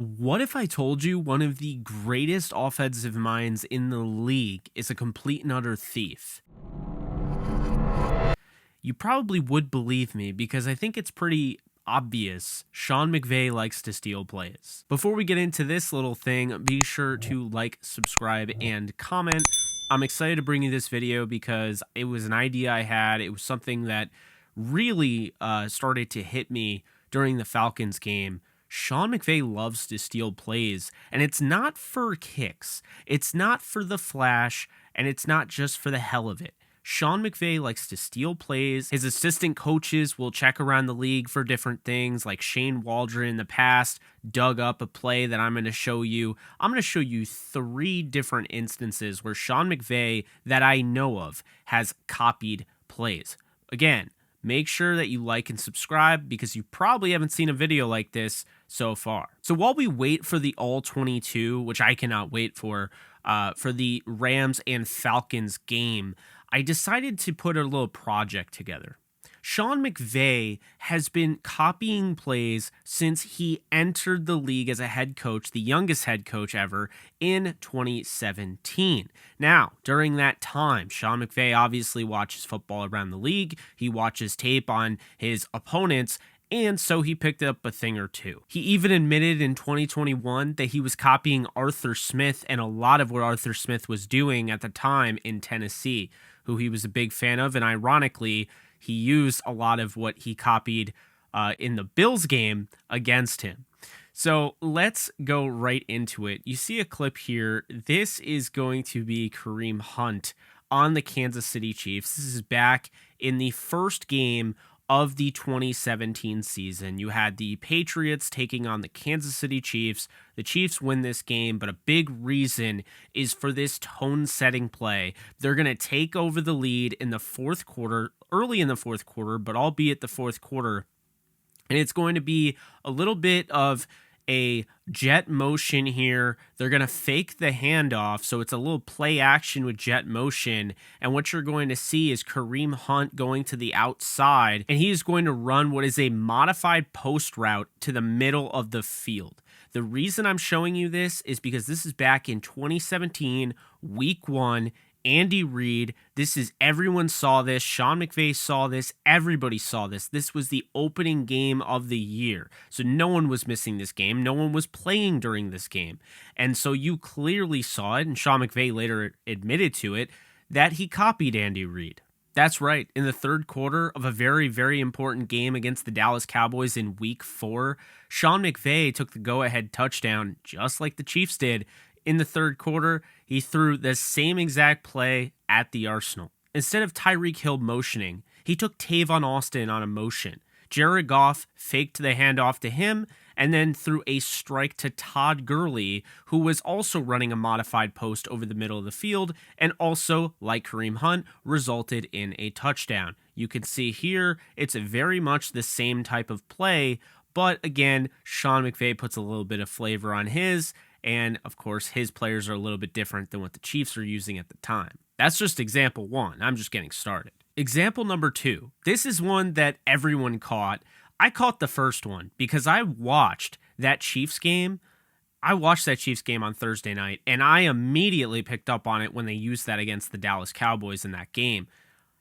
What if I told you one of the greatest offensive minds in the league is a complete and utter thief? You probably would believe me because I think it's pretty obvious Sean McVay likes to steal plays. Before we get into this little thing, be sure to like, subscribe, and comment. I'm excited to bring you this video because it was an idea I had. It was something that really started to hit me during the Falcons game. Sean McVay loves to steal plays, and it's not for kicks. It's not for the flash, and it's not just for the hell of it. Sean McVay likes to steal plays. His assistant coaches will check around the league for different things, like Shane Waldron in the past dug up a play that I'm going to show you. I'm going to show you 3 different instances where Sean McVay, that I know of, has copied plays. Again, make sure that you like and subscribe because you probably haven't seen a video like this so far. So while we wait for the all 22, which I cannot wait for the Rams and Falcons game, I decided to put a little project together. Sean McVay has been copying plays since he entered the league as a head coach, the youngest head coach ever, in 2017. Now, during that time, Sean McVay obviously watches football around the league. He watches tape on his opponents, and so he picked up a thing or two. He even admitted in 2021 that he was copying Arthur Smith and a lot of what Arthur Smith was doing at the time in Tennessee, who he was a big fan of, and ironically, he used a lot of what he copied in the Bills game against him. So let's go right into it. You see a clip here. This is going to be Kareem Hunt on the Kansas City Chiefs. This is back in the first game of the 2017 season. You had the Patriots taking on the Kansas City Chiefs. The Chiefs win this game, but a big reason is for this tone-setting play. They're going to take over the lead in the fourth quarter, early in the fourth quarter, but albeit the fourth quarter. And it's going to be a little bit of a jet motion here. They're going to fake the handoff, so it's a little play action with jet motion. And what you're going to see is Kareem Hunt going to the outside, and he is going to run what is a modified post route to the middle of the field. The reason I'm showing you this is because this is back in 2017, week 1, Andy Reid. This is, everyone saw this. Sean McVay saw this. Everybody saw this. This was the opening game of the year. So no one was missing this game. No one was playing during this game. And so you clearly saw it, and Sean McVay later admitted to it, that he copied Andy Reid. That's right. In the third quarter of a very, very important game against the Dallas Cowboys in week 4, Sean McVay took the go-ahead touchdown, just like the Chiefs did. In the third quarter, he threw the same exact play at the Arsenal. Instead of Tyreek Hill motioning, he took Tavon Austin on a motion. Jared Goff faked the handoff to him and then threw a strike to Todd Gurley, who was also running a modified post over the middle of the field and also, like Kareem Hunt, resulted in a touchdown. You can see here, it's very much the same type of play, but again, Sean McVay puts a little bit of flavor on his. And, of course, his players are a little bit different than what the Chiefs are using at the time. That's just example 1. I'm just getting started. Example number 2. This is one that everyone caught. I caught the first one because I watched that Chiefs game. I watched that Chiefs game on Thursday night, and I immediately picked up on it when they used that against the Dallas Cowboys in that game.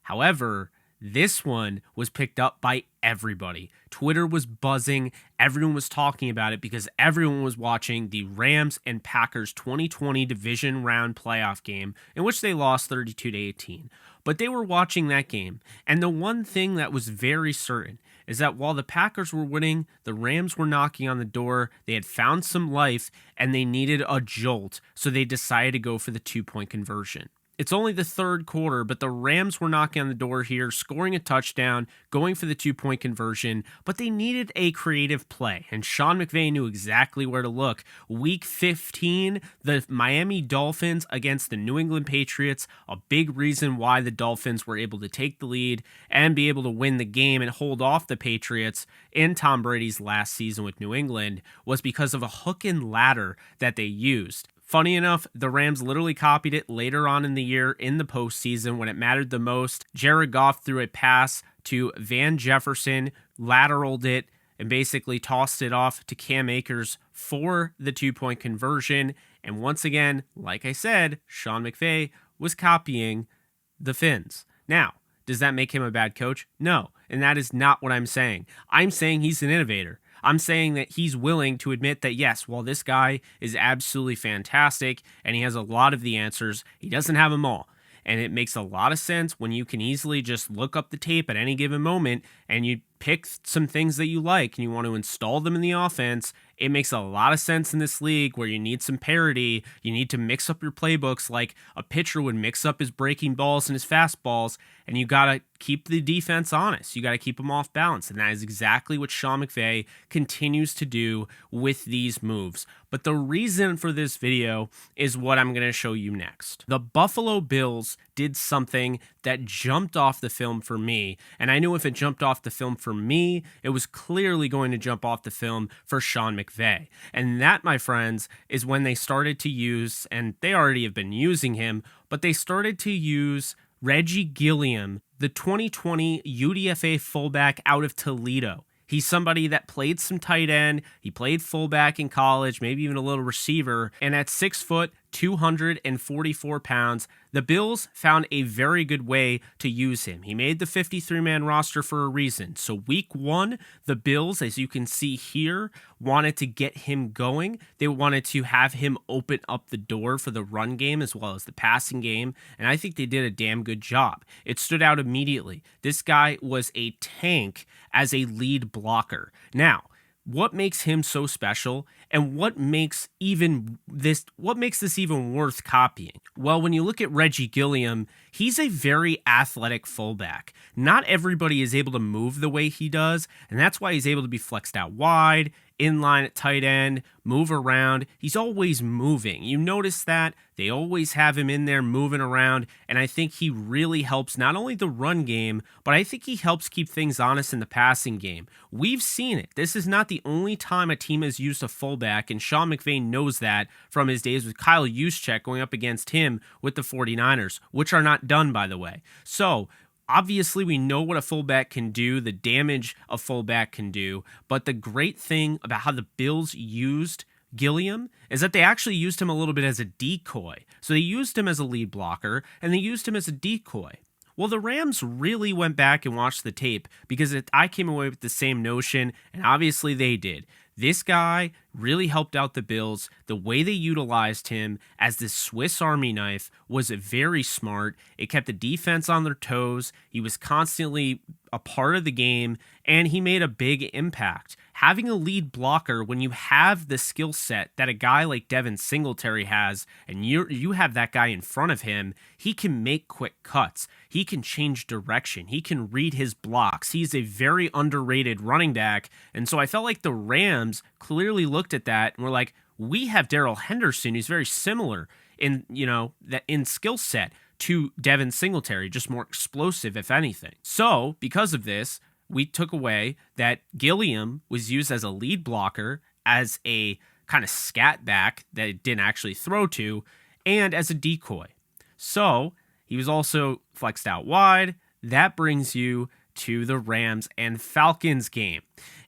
However, this one was picked up by everybody. Twitter was buzzing. Everyone was talking about it because everyone was watching the Rams and Packers 2020 division round playoff game in which they lost 32-18. But they were watching that game. And the one thing that was very certain is that while the Packers were winning, the Rams were knocking on the door. They had found some life and they needed a jolt. So they decided to go for the 2-point conversion. It's only the third quarter, but the Rams were knocking on the door here, scoring a touchdown, going for the 2-point conversion, but they needed a creative play, and Sean McVay knew exactly where to look. Week 15, the Miami Dolphins against the New England Patriots, a big reason why the Dolphins were able to take the lead and be able to win the game and hold off the Patriots in Tom Brady's last season with New England was because of a hook and ladder that they used. Funny enough, the Rams literally copied it later on in the year in the postseason when it mattered the most. Jared Goff threw a pass to Van Jefferson, lateraled it, and basically tossed it off to Cam Akers for the 2-point conversion. And once again, like I said, Sean McVay was copying the Finns. Now, does that make him a bad coach? No, and that is not what I'm saying. I'm saying he's an innovator. I'm saying that he's willing to admit that, yes, while this guy is absolutely fantastic and he has a lot of the answers, he doesn't have them all. And it makes a lot of sense when you can easily just look up the tape at any given moment and you pick some things that you like and you want to install them in the offense. It makes a lot of sense in this league where you need some parity. You need to mix up your playbooks like a pitcher would mix up his breaking balls and his fastballs, and you got to keep the defense honest. You got to keep them off balance, and that is exactly what Sean McVay continues to do with these moves. But the reason for this video is what I'm going to show you next. The Buffalo Bills did something that jumped off the film for me, and I knew if it jumped off the film for me, it was clearly going to jump off the film for Sean McVay. And that, my friends, is when they started to use, and they already have been using him, but they started to use Reggie Gilliam, the 2020 UDFA fullback out of Toledo. He's somebody that played some tight end. He played fullback in college, maybe even a little receiver. And at 6 foot, 244 pounds, the Bills found a very good way to use him. He made the 53-man roster for a reason. So week 1, the Bills, as you can see here, wanted to get him going. They wanted to have him open up the door for the run game as well as the passing game. And I think they did a damn good job. It stood out immediately. This guy was a tank as a lead blocker. Now, what makes him so special and what makes this even worth copying? Well, when you look at Reggie Gilliam, he's a very athletic fullback. Not everybody is able to move the way he does, and that's why he's able to be flexed out wide, in line at tight end, move around. He's always moving. You notice that they always have him in there moving around, and I think he really helps not only the run game, but I think he helps keep things honest in the passing game. We've seen it. This is not the only time a team has used a fullback, and Sean McVay knows that from his days with Kyle Juszczyk going up against him with the 49ers, which are not done, by the way. So, obviously, we know what a fullback can do, the damage a fullback can do, but the great thing about how the Bills used Gilliam is that they actually used him a little bit as a decoy. So they used him as a lead blocker, and they used him as a decoy. Well, the Rams really went back and watched the tape because I came away with the same notion, and obviously they did. This guy really helped out the Bills. The way they utilized him as this Swiss Army knife was very smart. It kept the defense on their toes. He was constantly a part of the game, and he made a big impact. Having a lead blocker when you have the skill set that a guy like Devin Singletary has, and you have that guy in front of him, he can make quick cuts. He can change direction. He can read his blocks. He's a very underrated running back, and so I felt like the Rams clearly looked at that and were like, we have Darrell Henderson, who's very similar in skill set to Devin Singletary, just more explosive, if anything. So, because of this, we took away that Gilliam was used as a lead blocker, as a kind of scat back that it didn't actually throw to, and as a decoy. So, he was also flexed out wide. That brings you to the Rams and Falcons game.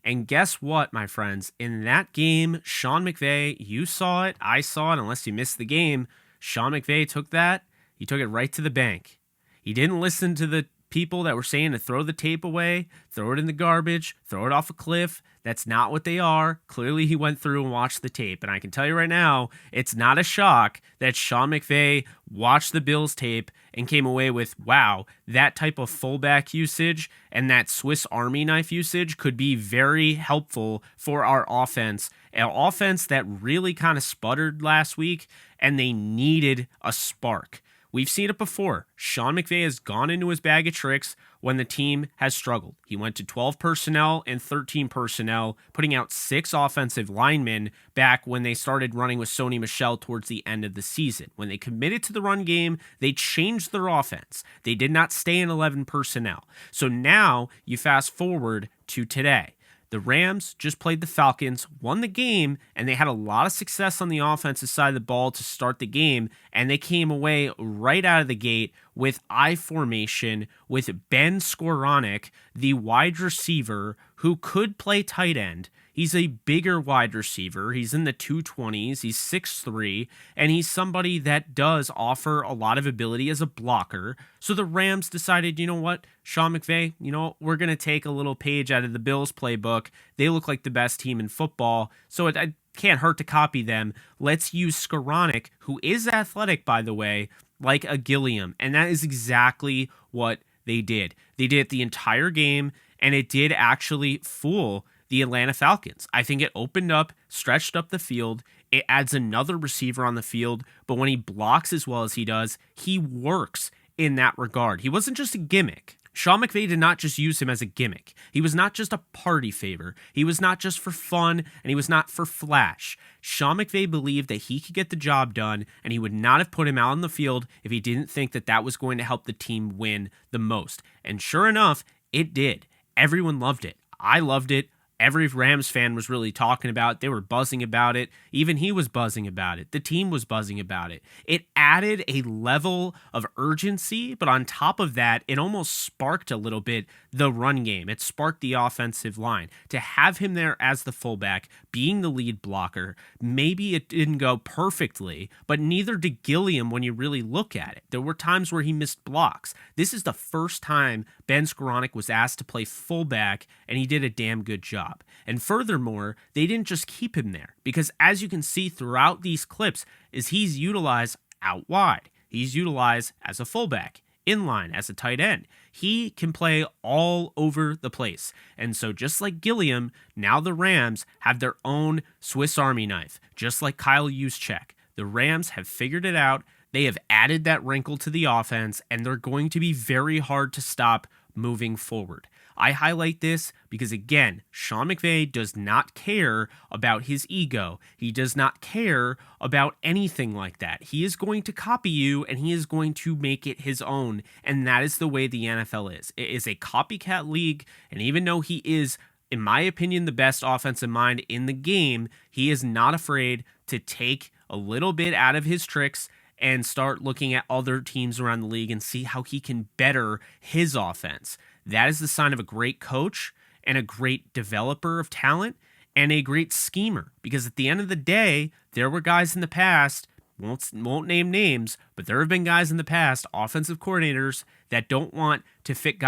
And guess what, my friends? In that game, Sean McVay, you saw it, I saw it, unless you missed the game, Sean McVay took that. He took it right to the bank. He didn't listen to the people that were saying to throw the tape away, throw it in the garbage, throw it off a cliff. That's not what they are. Clearly, he went through and watched the tape. And I can tell you right now, it's not a shock that Sean McVay watched the Bills tape and came away with, wow, that type of fullback usage and that Swiss Army knife usage could be very helpful for our offense. An offense that really kind of sputtered last week, and they needed a spark. We've seen it before. Sean McVay has gone into his bag of tricks when the team has struggled. He went to 12 personnel and 13 personnel, putting out 6 offensive linemen back when they started running with Sony Michel towards the end of the season. When they committed to the run game, they changed their offense. They did not stay in 11 personnel. So now you fast forward to today. The Rams just played the Falcons, won the game, and they had a lot of success on the offensive side of the ball to start the game, and they came away right out of the gate with I formation with Ben Skowronek, the wide receiver who could play tight end. He's a bigger wide receiver. He's in the 220s. He's 6'3", and he's somebody that does offer a lot of ability as a blocker. So the Rams decided, you know what, Sean McVay, we're going to take a little page out of the Bills playbook. They look like the best team in football, so it can't hurt to copy them. Let's use Skoranek, who is athletic, by the way, like a Gilliam. And that is exactly what they did. They did it the entire game, and it did actually fool the Atlanta Falcons. I think it opened up, stretched up the field. It adds another receiver on the field, but when he blocks as well as he does, he works in that regard. He wasn't just a gimmick. Sean McVay did not just use him as a gimmick. He was not just a party favor. He was not just for fun, and he was not for flash. Sean McVay believed that he could get the job done, and he would not have put him out on the field if he didn't think that that was going to help the team win the most. And sure enough, it did. Everyone loved it. I loved it. Every Rams fan was really talking about it. They were buzzing about it. Even he was buzzing about it. The team was buzzing about it. It added a level of urgency, but on top of that, it almost sparked a little bit the run game. It sparked the offensive line. To have him there as the fullback, being the lead blocker, maybe it didn't go perfectly, but neither did Gilliam when you really look at it. There were times where he missed blocks. This is the first time Ben Skoranek was asked to play fullback, and he did a damn good job. And furthermore, they didn't just keep him there, because as you can see throughout these clips, is he's utilized out wide. He's utilized as a fullback, inline, as a tight end. He can play all over the place. And so just like Gilliam, now the Rams have their own Swiss Army knife. Just like Kyle Juszczyk, the Rams have figured it out. They have added that wrinkle to the offense, and they're going to be very hard to stop moving forward. I highlight this because, again, Sean McVay does not care about his ego. He does not care about anything like that. He is going to copy you, and he is going to make it his own, and that is the way the NFL is. It is a copycat league, and even though he is, in my opinion, the best offensive mind in the game, he is not afraid to take a little bit out of his tricks and start looking at other teams around the league and see how he can better his offense. That is the sign of a great coach and a great developer of talent and a great schemer. Because at the end of the day, there were guys in the past, won't name names, but there have been guys in the past, offensive coordinators, that don't want to fit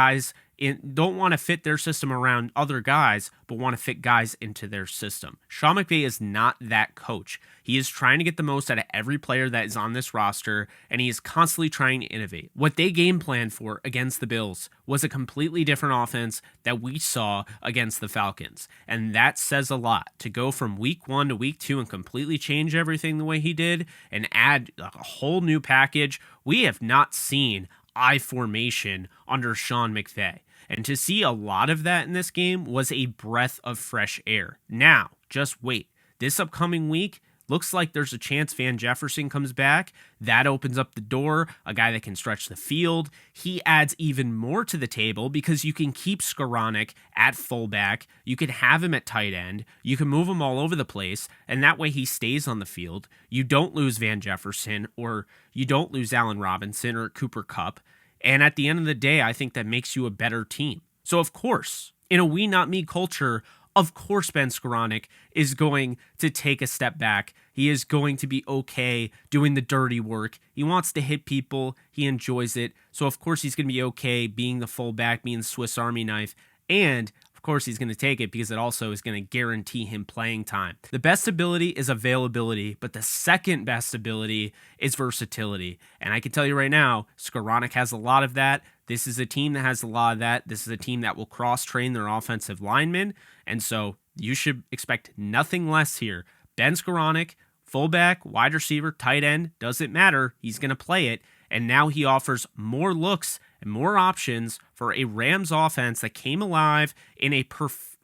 their system around other guys, but want to fit guys into their system. Sean McVay is not that coach. He is trying to get the most out of every player that is on this roster, and he is constantly trying to innovate. What they game planned for against the Bills was a completely different offense that we saw against the Falcons, and that says a lot. To go from week 1 to week 2 and completely change everything the way he did and add a whole new package, we have not seen I formation under Sean McVay. And to see a lot of that in this game was a breath of fresh air. Now, just wait. This upcoming week, looks like there's a chance Van Jefferson comes back. That opens up the door, a guy that can stretch the field. He adds even more to the table because you can keep Skoranek at fullback. You can have him at tight end. You can move him all over the place, and that way he stays on the field. You don't lose Van Jefferson, or you don't lose Allen Robinson or Cooper Kupp. And at the end of the day, I think that makes you a better team. So of course, in a we not me culture, of course Ben Skoranek is going to take a step back. He is going to be okay doing the dirty work. He wants to hit people. He enjoys it. So of course he's going to be okay being the fullback, being the Swiss Army knife. And of course he's going to take it because it also is going to guarantee him playing time. The best ability is availability, but the second best ability is versatility. And I can tell you right now, Skoranek has a lot of that. This is a team that has a lot of that. This is a team that will cross-train their offensive linemen, and so you should expect nothing less here. Ben Skoranek, fullback, wide receiver, tight end, doesn't matter. He's going to play it, and now he offers more looks and more options for a Rams offense that came alive in a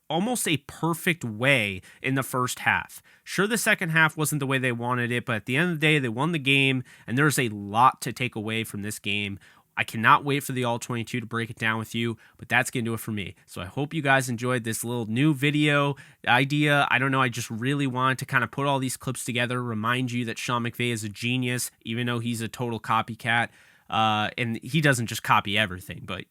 almost a perfect way in the first half. Sure, the second half wasn't the way they wanted it, but at the end of the day, they won the game, and there's a lot to take away from this game. I cannot wait for the All-22 to break it down with you, but that's going to do it for me. So I hope you guys enjoyed this little new video idea. I don't know, I just really wanted to kind of put all these clips together, remind you that Sean McVay is a genius, even though he's a total copycat. And he doesn't just copy everything, but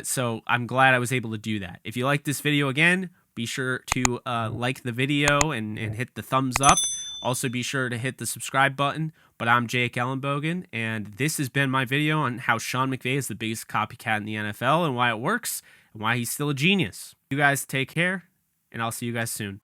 so I'm glad I was able to do that. If you like this video, again, be sure to like the video and hit the thumbs up. Also, be sure to hit the subscribe button. But I'm Jake Ellenbogen, and this has been my video on how Sean McVay is the biggest copycat in the NFL and why it works and why he's still a genius. You guys take care, and I'll see you guys soon.